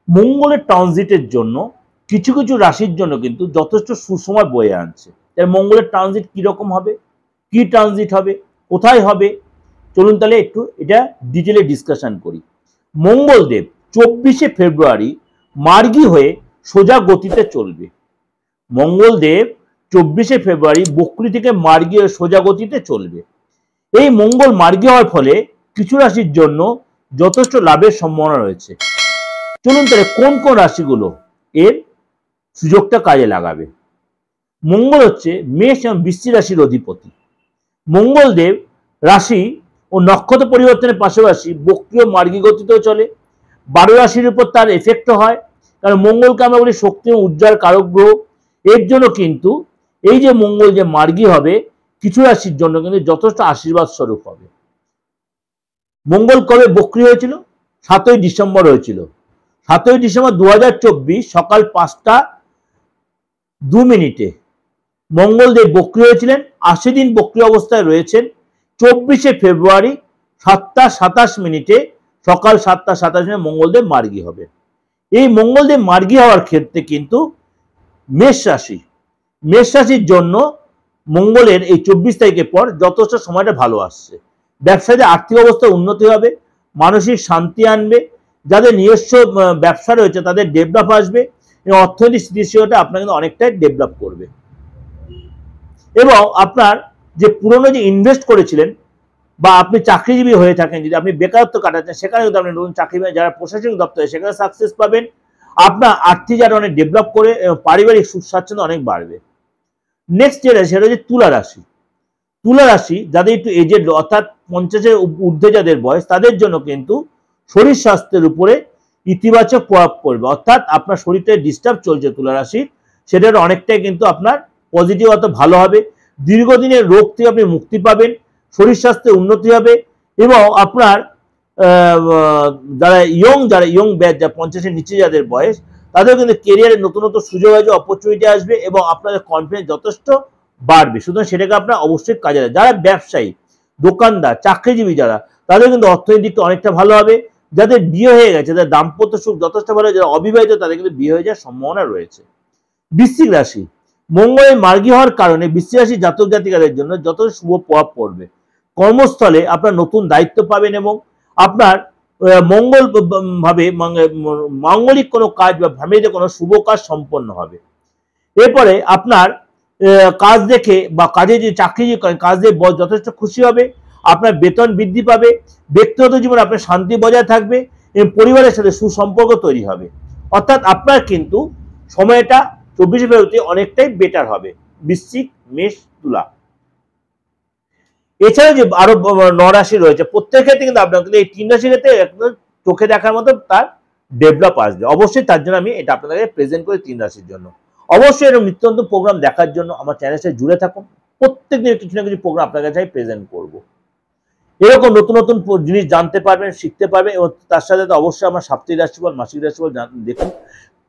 মঙ্গলের ট্রানজিটের জন্য কিছু কিছু রাশির জন্য কিন্তু যথেষ্ট সুসময় বয়ে আনছে। তাই মঙ্গলের ট্রানজিট কিরকম হবে, কি ট্রানজিট হবে, কোথায় হবে, চলুন তাহলে একটু এটা ডিটেলে ডিসকাশন করি। মঙ্গলদেব 24শে ফেব্রুয়ারি মার্গী হয়ে সোজা গতিতে চলবে। মঙ্গলদেব 24শে ফেব্রুয়ারি বক্রী থেকে মার্গী হয়ে সোজা গতিতে চলবে। এই মঙ্গল মার্গী হওয়ার ফলে কিছু রাশির জন্য যথেষ্ট লাভের সম্ভাবনা রয়েছে। চলুন তাহলে কোন কোন রাশিগুলো এর সুযোগটা কাজে লাগাবে। মঙ্গল হচ্ছে মেষ এবং বৃশ্চিক রাশির অধিপতি। মঙ্গলদেব রাশি ও নক্ষত্র পরিবর্তনের পাশাপাশি বক্রী ও মার্গী গতিতেও চলে। 12 রাশির উপর তার এফেক্ট হয়, কারণ মঙ্গলকে আমরা বলি শক্তি ও উজ্জ্বল কারক গ্রহ। এর জন্য কিন্তু এই যে মঙ্গল যে মার্গী হবে কিছু রাশির জন্য কিন্তু যথেষ্ট আশীর্বাদ স্বরূপ হবে। মঙ্গল কবে বক্রী হয়েছিল? 7ই ডিসেম্বর হয়েছিল। 7ই ডিসেম্বর 2024 সকাল 5টা 2 মিনিটে মঙ্গলদেব বক্রী হয়েছিলেন। 80 দিন বক্রী অবস্থায় রয়েছেন। 24শে ফেব্রুয়ারি 7টা 27 মিনিটে সকাল 7টা 27 মিনিটে মঙ্গলদেব মার্গী হবে। এই মঙ্গলদেব মার্গী হওয়ার ক্ষেত্রে কিন্তু মেষ রাশির জন্য মঙ্গলের এই 24 তারিখের পর যথেষ্ট সময়টা ভালো আসছে। ব্যবসায়ীদের আর্থিক অবস্থার উন্নতি হবে, মানসিক শান্তি আনবে, যাদের নিজস্ব ব্যবসা রয়েছে তাদের ডেভেলপ আসবে এবং অর্থনৈতিক স্থিতিশীলতা আপনার কিন্তু অনেকটাই ডেভেলপ করবে। এবং আপনার যে পুরনো যে ইনভেস্ট করেছিলেন বা আপনি চাকরিজীবী হয়ে থাকেন, যদি আপনি বেকারত্ব কাটাচ্ছেন সেখানে কিন্তু আপনি নতুন চাকরি যারা প্রশাসনিক দপ্তরে সেখানে সাকসেস পাবেন। আপনার আর্থিক যারা অনেক ডেভেলপ করে পারিবারিক সুখ স্বাচ্ছন্দ্য অনেক বাড়বে। নেক্সট যেটা সেটা হচ্ছে তুলা রাশি। তুলা রাশি যাদের একটু এজেড অর্থাৎ 50-এর ঊর্ধ্বে যাদের বয়স তাদের জন্য কিন্তু শরীর স্বাস্থ্যের উপরে ইতিবাচক প্রভাব পড়বে। অর্থাৎ আপনার শরীরটা ডিস্টার্ব চলছে তুলা রাশির, সেটার অনেকটাই কিন্তু আপনার পজিটিভ অত ভালো হবে। দীর্ঘদিনের রোগ থেকে আপনি মুক্তি পাবেন, শরীর স্বাস্থ্যের উন্নতি হবে এবং আপনার যারা ইয়ং ব্যাচ, যা 50-এর নিচে যাদের বয়স তাদের কিন্তু কেরিয়ারে নতুন নতুন সুযোগ আসবে, অপরচুনিটি আসবে এবং আপনাদের কনফিডেন্স যথেষ্ট বাড়বে। সুতরাং সেটাকে আপনার অবশ্যই কাজে লাগে। যারা ব্যবসায়ী, দোকানদার, চাকরিজীবী যারা তাদের কিন্তু অর্থনৈতিক অনেকটা ভালো হবে। যাদের বিয়ে হয়ে গেছে তাদের দাম্পত্য সুখ যথেষ্ট ভালো, যারা অবিবাহিত তাদের কিন্তু বিয়ে হয়ে যাওয়ার সম্ভাবনা রয়েছে। বৃশ্চিক রাশি মঙ্গলের মার্গী হওয়ার কারণে বৃশ্চিক রাশি জাতক জাতিকাদের জন্য যথেষ্ট শুভ প্রভাব পড়বে। কর্মস্থলে আপনার নতুন দায়িত্ব পাবেন এবং আপনার মাঙ্গলিক কোনো কাজ বা ফ্যামিলিতে কোনো শুভ কাজ সম্পন্ন হবে। এরপরে আপনার কাজ দেখে বা কাজে যে চাকরি করেন কাজ দিয়ে যথেষ্ট খুশি হবে, আপনার বেতন বৃদ্ধি পাবে, ব্যক্তিগত জীবনে আপনার শান্তি বজায় থাকবে এবং পরিবারের সাথে সুসম্পর্ক তৈরি হবে। অর্থাৎ আপনার কিন্তু সময়টা 24শে ফেব্রুয়ারিতে অনেকটাই বেটার হবে। বৃশ্চিক, মেষ, তুলা। এছাড়া যে আরো 9 রাশি রয়েছে প্রত্যেকের ক্ষেত্রে কিন্তু আপনার কিন্তু এই 3 রাশির ক্ষেত্রে একদম চোখে দেখার মতো তার ডেভেলপ আসবে। অবশ্যই তার জন্য আমি এটা আপনাদের প্রেজেন্ট করি 3 রাশির জন্য। অবশ্যই এরকম নিত্য নতুন প্রোগ্রাম দেখার জন্য আমার চ্যানেলের সাথে জুড়ে থাকুন। প্রত্যেক দিন কিছু না কিছু প্রোগ্রাম আপনার কাছে প্রেজেন্ট করব। এরকম নতুন নতুন জিনিস জানতে পারবেন, শিখতে পারবেন এবং তার সাথে অবশ্যই আমার সাপ্তাহিক রাশিফল, মাসিক রাশিফল দেখুন।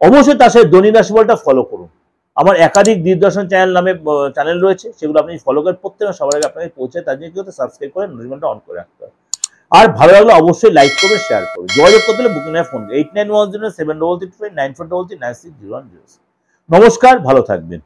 অবশ্যই তার সাথে দৈনিক রাশিফলটা ফলো করুন। আমার একাধিক দূরদর্শন চ্যানেল নামে চ্যানেল রয়েছে, সেগুলো আপনি ফলো করে প্রত্যেক সবার আগে আপনাকে পৌঁছে, তার জন্য কি হতে সাবস্ক্রাইব করে নোটিফিকেশনটা অন করে রাখতে হবে। আর ভালো লাগলে অবশ্যই লাইক করবেন, শেয়ার করবেন। যোগাযোগ করতে হলে বুকিং ফোন 89107339439601। নমস্কার, ভালো থাকবেন।